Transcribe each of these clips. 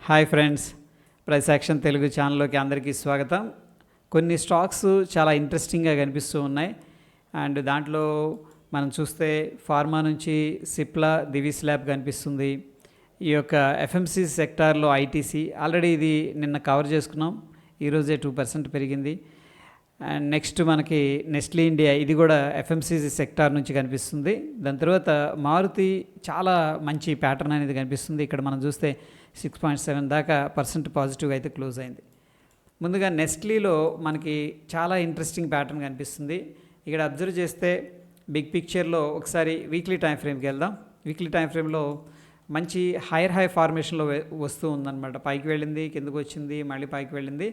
Hi friends, price action Telugu ఛానల్లోకి అందరికీ స్వాగతం. కొన్ని స్టాక్స్ చాలా ఇంట్రెస్టింగ్గా కనిపిస్తూ ఉన్నాయి. అండ్ దాంట్లో మనం చూస్తే ఫార్మా నుంచి సిప్లా, దివిస్ ల్యాబ్ కనిపిస్తుంది. ఈ యొక్క ఎఫ్ఎంసీ సెక్టార్లో ఐటీసీ ఆల్రెడీ ఇది నిన్న కవర్ చేసుకున్నాం, ఈరోజే 2% పెరిగింది. అండ్ నెక్స్ట్ మనకి నెస్ట్లీ ఇండియా, ఇది కూడా ఎఫ్ఎంసీజీ సెక్టార్ నుంచి కనిపిస్తుంది. దాని తర్వాత మారుతి చాలా మంచి ప్యాటర్న్ అనేది కనిపిస్తుంది. ఇక్కడ మనం చూస్తే 6.7 దాకా % పాజిటివ్గా అయితే క్లోజ్ అయింది. ముందుగా నెస్ట్లీలో మనకి చాలా ఇంట్రెస్టింగ్ ప్యాటర్న్ కనిపిస్తుంది. ఇక్కడ అబ్జర్వ్ చేస్తే బిగ్ పిక్చర్లో ఒకసారి వీక్లీ టైం ఫ్రేమ్కి వెళ్దాం. వీక్లీ టైం ఫ్రేమ్లో మంచి హైయర్ హై ఫార్మేషన్లో వస్తూ ఉందన్నమాట. పైకి వెళ్ళింది, కిందకు వచ్చింది, మళ్ళీ పైకి వెళ్ళింది.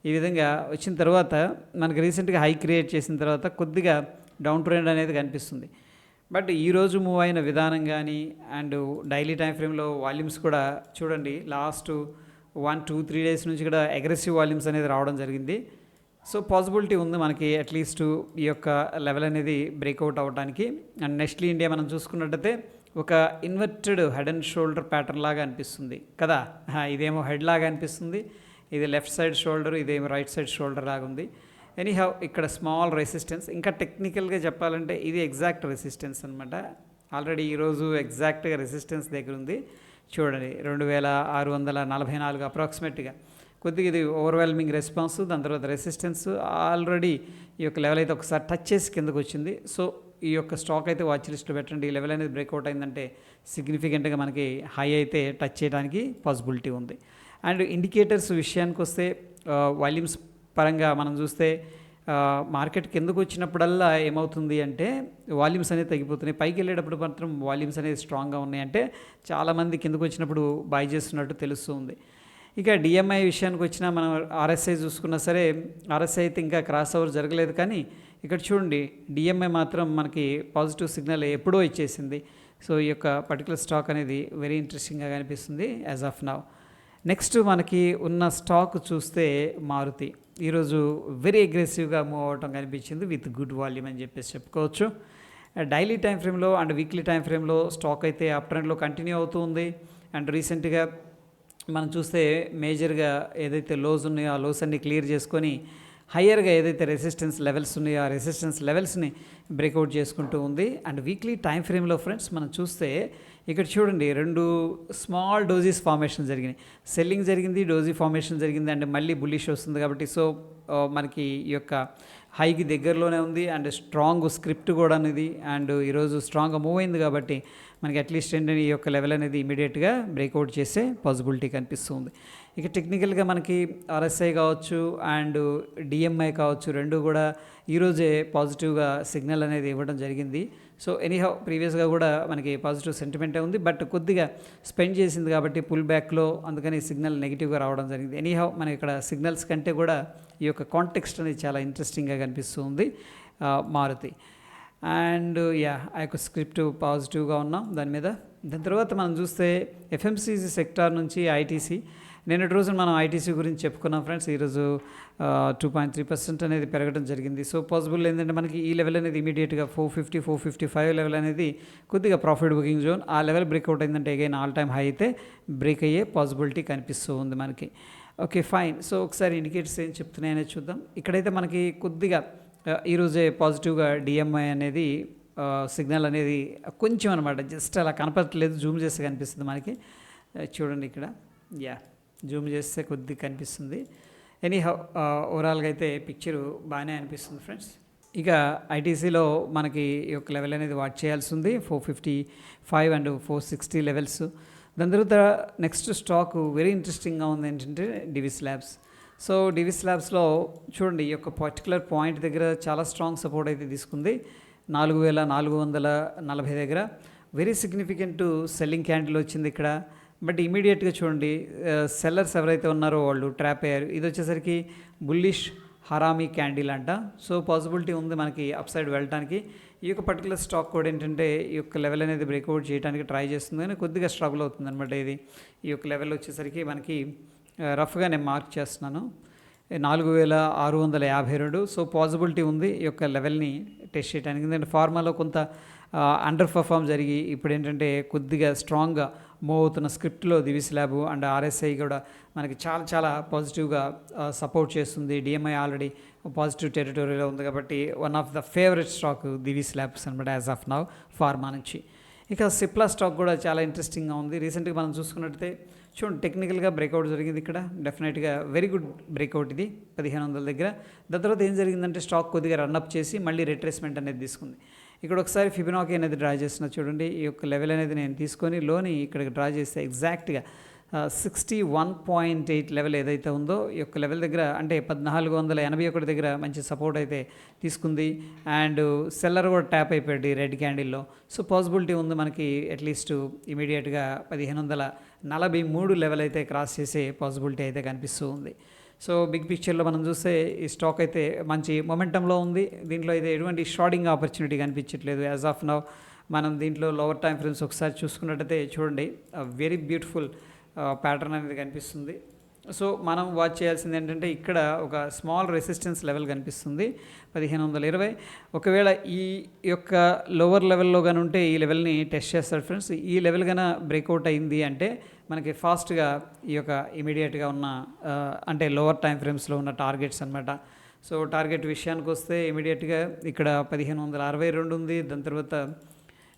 ఈ విధంగా వచ్చిన తర్వాత మనకి రీసెంట్గా హై క్రియేట్ చేసిన తర్వాత కొద్దిగా డౌన్ ట్రెండ్ అనేది కనిపిస్తుంది. బట్ ఈరోజు మూవ్ అయిన విధానం కానీ అండ్ డైలీ టైం ఫ్రేమ్లో వాల్యూమ్స్ కూడా చూడండి, లాస్ట్ 1-2-3 డేస్ నుంచి కూడా అగ్రెసివ్ వాల్యూమ్స్ అనేది రావడం జరిగింది. సో పాసిబిలిటీ ఉంది మనకి అట్లీస్ట్ ఈ యొక్క లెవెల్ అనేది బ్రేక్అవుట్ అవ్వడానికి. అండ్ నెస్ట్లీ ఇండియా మనం చూసుకున్నట్టయితే ఒక inverted head and shoulder pattern లాగా అనిపిస్తుంది కదా. ఇదేమో హెడ్ లాగా అనిపిస్తుంది, ఇది లెఫ్ట్ సైడ్ షోల్డర్, ఇదేమో రైట్ సైడ్ షోల్డర్ లాగా ఉంది. ఎనీహౌ ఇక్కడ స్మాల్ రెసిస్టెన్స్, ఇంకా టెక్నికల్గా చెప్పాలంటే ఇది ఎగ్జాక్ట్ రెసిస్టెన్స్ అనమాట. ఆల్రెడీ ఈరోజు ఎగ్జాక్ట్గా రెసిస్టెన్స్ దగ్గర ఉంది చూడండి, 2644 అప్రాక్సిమేట్గా. కొద్దిగా ఇది ఓవర్వెల్మింగ్ రెస్పాన్స్, దాని తర్వాత రెసిస్టెన్స్. ఆల్రెడీ ఈ యొక్క లెవెల్ అయితే ఒకసారి టచ్ చేసి కిందకు వచ్చింది. సో ఈ యొక్క స్టాక్ అయితే వాచ్ లిస్ట్లో పెట్టండి. ఈ లెవెల్ అనేది బ్రేక్అవుట్ అయిందంటే సిగ్నిఫికెంట్గా మనకి హై అయితే టచ్ చేయడానికి పాసిబిలిటీ ఉంది. అండ్ ఇండికేటర్స్ విషయానికి వస్తే వాల్యూమ్స్ పరంగా మనం చూస్తే మార్కెట్ కిందకు వచ్చినప్పుడల్లా ఏమవుతుంది అంటే వాల్యూమ్స్ అనేది తగ్గిపోతున్నాయి. పైకి వెళ్ళేటప్పుడు మాత్రం వాల్యూమ్స్ అనేది స్ట్రాంగ్గా ఉన్నాయంటే చాలామంది కిందకు వచ్చినప్పుడు బై చేస్తున్నట్టు తెలుస్తుంది. ఇక డిఎంఐ విషయానికి వచ్చినా మనం ఆర్ఎస్ఐ చూసుకున్నా సరే, ఆర్ఎస్ఐ అయితే ఇంకా క్రాస్ ఓవర్ జరగలేదు. కానీ ఇక్కడ చూడండి, డిఎంఐ మాత్రం మనకి పాజిటివ్ సిగ్నల్ ఎప్పుడో ఇచ్చేసింది. సో ఈ యొక్క పర్టికులర్ స్టాక్ అనేది వెరీ ఇంట్రెస్టింగ్గా కనిపిస్తుంది యాజ్ ఆఫ్ నౌ. నెక్స్ట్ మనకి ఉన్న స్టాక్ చూస్తే మారుతి ఈరోజు వెరీ అగ్రెసివ్గా మూవ్ అవ్వటం కనిపించింది విత్ గుడ్ వాల్యూమ్ అని చెప్పేసి చెప్పుకోవచ్చు. డైలీ టైం ఫ్రేమ్లో అండ్ వీక్లీ టైం ఫ్రేమ్లో స్టాక్ అయితే అప్ ట్రెండ్లో కంటిన్యూ అవుతూ ఉంది. అండ్ రీసెంట్గా మనం చూస్తే మేజర్గా ఏదైతే లోస్ ఉన్నాయో ఆ లోస్ అన్ని క్లియర్ చేసుకొని హయ్యర్గా ఏదైతే రెసిస్టెన్స్ లెవెల్స్ ఉన్నాయో ఆ రెసిస్టెన్స్ లెవెల్స్ని బ్రేక్అవుట్ చేసుకుంటూ ఉంది. అండ్ వీక్లీ టైం ఫ్రేమ్లో ఫ్రెండ్స్ మనం చూస్తే ఇక్కడ చూడండి, 2 స్మాల్ డోజీస్ ఫార్మేషన్ జరిగినాయి. సెల్లింగ్ జరిగింది, డోజీ ఫార్మేషన్ జరిగింది. అండ్ మళ్ళీ బుల్లిష్ వస్తుంది కాబట్టి సో మనకి ఈ యొక్క హైకి దగ్గరలోనే ఉంది. అండ్ స్ట్రాంగ్ స్క్రిప్ట్ కూడా అనేది అండ్ ఈరోజు స్ట్రాంగ్గా మూవ్ అయింది కాబట్టి మనకి అట్లీస్ట్ ఏంటంటే ఈ యొక్క లెవెల్ అనేది ఇమీడియట్గా బ్రేక్అవుట్ చేసే పాసిబిలిటీ కనిపిస్తుంది. ఇక టెక్నికల్గా మనకి ఆర్ఎస్ఐ కావచ్చు అండ్ డిఎంఐ కావచ్చు, రెండు కూడా ఈరోజే పాజిటివ్గా సిగ్నల్ అనేది ఇవ్వడం జరిగింది. సో ఎనీహౌ ప్రీవియస్గా కూడా మనకి పాజిటివ్ సెంటిమెంటే ఉంది, బట్ కొద్దిగా స్పెండ్ చేసింది కాబట్టి పుల్ బ్యాక్లో, అందుకని సిగ్నల్ నెగిటివ్గా రావడం జరిగింది. ఎనీహౌ మన ఇక్కడ సిగ్నల్స్ కంటే కూడా ఈ యొక్క కాంటెక్స్ట్ అనేది చాలా ఇంట్రెస్టింగ్గా కనిపిస్తుంది మారుతి. అండ్ ఆ యొక్క స్క్రిప్ట్ పాజిటివ్గా ఉన్నాం దాని మీద. దాని తర్వాత మనం చూస్తే ఎఫ్ఎంసీజీ సెక్టార్ నుంచి ఐటీసీ, నిన్నటి రోజున మనం ఐటీసీ గురించి చెప్పుకున్నాం ఫ్రెండ్స్. ఈరోజు 2.3% అనేది పెరగడం జరిగింది. సో పాసిబుల్ ఏంటంటే మనకి ఈ లెవెల్ అనేది ఇమీడియట్గా 450-455 లెవెల్ అనేది కొద్దిగా ప్రాఫిట్ బుకింగ్ జోన్. ఆ లెవెల్ బ్రేక్అవుట్ అయిందంటే అగైన్ ఆల్ టైమ్ హై అయితే బ్రేక్ అయ్యే పాసిబిలిటీ కనిపిస్తూ ఉంది మనకి. Okay fine. సో ఒకసారి ఇండికేటర్స్ ఏం చెప్తున్నాయనేది చూద్దాం. ఇక్కడైతే మనకి కొద్దిగా ఈరోజే పాజిటివ్గా డిఎంఐ అనేది సిగ్నల్ అనేది కొంచెం అనమాట, జస్ట్ అలా కనపడట్లేదు, జూమ్ చేస్తే కనిపిస్తుంది మనకి. చూడండి ఇక్కడ, జూమ్ చేస్తే కొద్దిగా కనిపిస్తుంది. ఎనీహౌ ఓవరాల్గా అయితే పిక్చరు బాగానే అనిపిస్తుంది ఫ్రెండ్స్. ఇక ఐటీసీలో మనకి ఈ యొక్క లెవెల్ అనేది వాచ్ చేయాల్సి ఉంది, 455 అండ్ 460 లెవెల్స్. దాని తర్వాత నెక్స్ట్ స్టాక్ వెరీ ఇంట్రెస్టింగ్గా ఉంది ఏంటంటే డివిస్ ల్యాబ్స్. సో డివిస్ ల్యాబ్స్లో చూడండి, ఈ యొక్క పర్టికులర్ పాయింట్ దగ్గర చాలా స్ట్రాంగ్ సపోర్ట్ అయితే తీసుకుంది, 4440 దగ్గర వెరీ సిగ్నిఫికెంట్ సెల్లింగ్ క్యాండిల్ వచ్చింది ఇక్కడ. బట్ ఇమీడియట్గా చూడండి, సెల్లర్స్ ఎవరైతే ఉన్నారో వాళ్ళు ట్రాప్ అయ్యారు. ఇది వచ్చేసరికి బుల్లిష్ హరామీ క్యాండిల్ అంట. సో పాసిబిలిటీ ఉంది మనకి అప్ సైడ్ వెళ్ళడానికి. ఈ యొక్క పర్టికులర్ స్టాక్ కూడా ఏంటంటే ఈ యొక్క లెవెల్ అనేది బ్రేక్అవుట్ చేయడానికి ట్రై చేస్తుంది, కానీ కొద్దిగా స్ట్రగుల్ అవుతుంది అనమాట. ఇది ఈ యొక్క లెవెల్ వచ్చేసరికి మనకి రఫ్గా నేను మార్క్ చేస్తున్నాను, 4652. సో పాసిబిలిటీ ఉంది ఈ యొక్క లెవెల్ని టెస్ట్ చేయడానికి. ఎందుకంటే ఫార్మాలో కొంత అండర్ పర్ఫామ్ జరిగి ఇప్పుడు ఏంటంటే కొద్దిగా స్ట్రాంగ్గా మూవ్ అవుతున్న స్క్రిప్ట్లో దివిస్ ల్యాబ్ అండ్ ఆర్ఎస్ఐ కూడా మనకి చాలా చాలా పాజిటివ్గా సపోర్ట్ చేస్తుంది. డిఎంఐ ఆల్రెడీ పాజిటివ్ టెరిటరీలో ఉంది కాబట్టి one of the favourite stock Divi's labs అనమాట యాజ్ ఆఫ్ నౌ ఫార్మా నుంచి. ఇక సిప్లా స్టాక్ కూడా చాలా ఇంట్రెస్టింగ్గా ఉంది. రీసెంట్గా మనం చూసుకున్నట్టయితే చూడండి టెక్నికల్గా బ్రేక్అవుట్ జరిగింది ఇక్కడ, డెఫినెట్గా వెరీ గుడ్ బ్రేక్అవుట్ ఇది 1500 దగ్గర. దాని తర్వాత ఏం జరిగిందంటే స్టాక్ కొద్దిగా రన్అప్ చేసి మళ్ళీ రిట్రేస్మెంట్ అనేది తీసుకుంది. ఇక్కడ ఒకసారి ఫిబొనాకీ అనేది డ్రా చేస్తున్నా చూడండి. ఈ యొక్క లెవెల్ అనేది నేను తీసుకొని లోని ఇక్కడికి డ్రా చేస్తే ఎగ్జాక్ట్గా 61.8 లెవెల్ ఏదైతే ఉందో ఈ యొక్క లెవెల్ దగ్గర అంటే 1481 దగ్గర మంచి సపోర్ట్ అయితే తీసుకుంది. అండ్ సెల్లర్ కూడా ట్యాప్ అయిపోయాడు రెడ్ క్యాండిల్లో. సో పాసిబిలిటీ ఉంది మనకి అట్లీస్ట్ ఇమీడియట్గా 1543 లెవెల్ అయితే క్రాస్ చేసే పాసిబిలిటీ అయితే కనిపిస్తూ ఉంది. సో బిగ్ పిక్చర్లో మనం చూస్తే ఈ స్టాక్ అయితే మంచి మొమెంటంలో ఉంది. దీంట్లో అయితే ఎటువంటి షార్టింగ్ ఆపర్చునిటీ కనిపించట్లేదు యాజ్ ఆఫ్ నౌ. మనం దీంట్లో లోవర్ టైం ఫ్రేమ్స్ ఒకసారి చూసుకున్నట్టయితే చూడండి వెరీ బ్యూటిఫుల్ ప్యాటర్న్ అనేది కనిపిస్తుంది. సో మనం వాచ్ చేయాల్సింది ఏంటంటే ఇక్కడ ఒక స్మాల్ రెసిస్టెన్స్ లెవెల్ కనిపిస్తుంది 1520. ఒకవేళ ఈ యొక్క లోవర్ లెవెల్లో కానీ ఉంటే ఈ లెవెల్ని టెస్ట్ చేస్తాడు ఫ్రెండ్స్. ఈ లెవెల్ కన్నా బ్రేక్అవుట్ అయింది అంటే మనకి ఫాస్ట్గా ఈ యొక్క ఇమీడియట్గా ఉన్న అంటే లోవర్ టైం ఫ్రేమ్స్లో ఉన్న టార్గెట్స్ అనమాట. సో టార్గెట్ విషయానికి వస్తే ఇమీడియట్గా ఇక్కడ 1562 ఉంది. దాని తర్వాత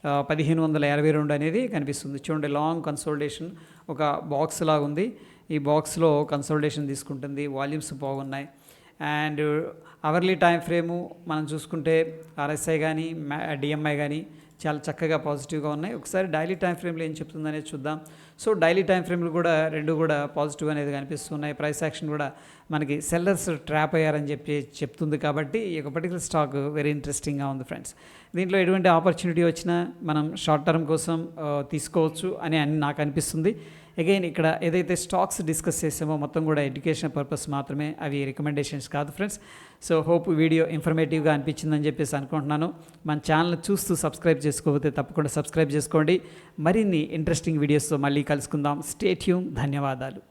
1552 అనేది కనిపిస్తుంది. చూడండి లాంగ్ కన్సోలిడేషన్ ఒక బాక్స్ లాగా ఉంది. ఈ బాక్స్లో కన్సోలిడేషన్ తీసుకుంటుంది. వాల్యూమ్స్ బాగున్నాయి. అండ్ అవర్లీ టైం ఫ్రేము మనం చూసుకుంటే ఆర్ఎస్ఐ కానీ డిఎంఐ కానీ చాలా చక్కగా పాజిటివ్గా ఉన్నాయి. ఒకసారి డైలీ టైం ఫ్రేమ్లో ఏం చెప్తుందనేది చూద్దాం. సో డైలీ టైం ఫ్రేమ్లు కూడా రెండు కూడా పాజిటివ్ అనేది కనిపిస్తున్నాయి. ప్రైస్ యాక్షన్ కూడా మనకి సెల్లర్స్ ట్రాప్ అయ్యారని చెప్తుంది. కాబట్టి ఈ యొక్క పర్టికులర్ స్టాక్ వెరీ ఇంట్రెస్టింగ్గా ఉంది ఫ్రెండ్స్. దీంట్లో ఎటువంటి ఆపర్చునిటీ వచ్చినా మనం షార్ట్ టర్మ్ కోసం తీసుకోవచ్చు అని నాకు అనిపిస్తుంది. అగైన్ ఇక్కడ ఏదైతే స్టాక్స్ డిస్కస్ చేసామో మొత్తం కూడా ఎడ్యుకేషన్ పర్పస్ మాత్రమే, అవి రికమెండేషన్స్ కాదు ఫ్రెండ్స్. సో హోప్ వీడియో ఇన్ఫర్మేటివ్గా అనిపించిందని చెప్పేసి అనుకుంటున్నాను. మన ఛానల్ చూస్తూ సబ్స్క్రైబ్ చేసుకోకపోతే తప్పకుండా సబ్స్క్రైబ్ చేసుకోండి. మరిన్ని ఇంట్రెస్టింగ్ వీడియోస్తో మళ్ళీ కలుసుకుందాం. Stay tune. ధన్యవాదాలు.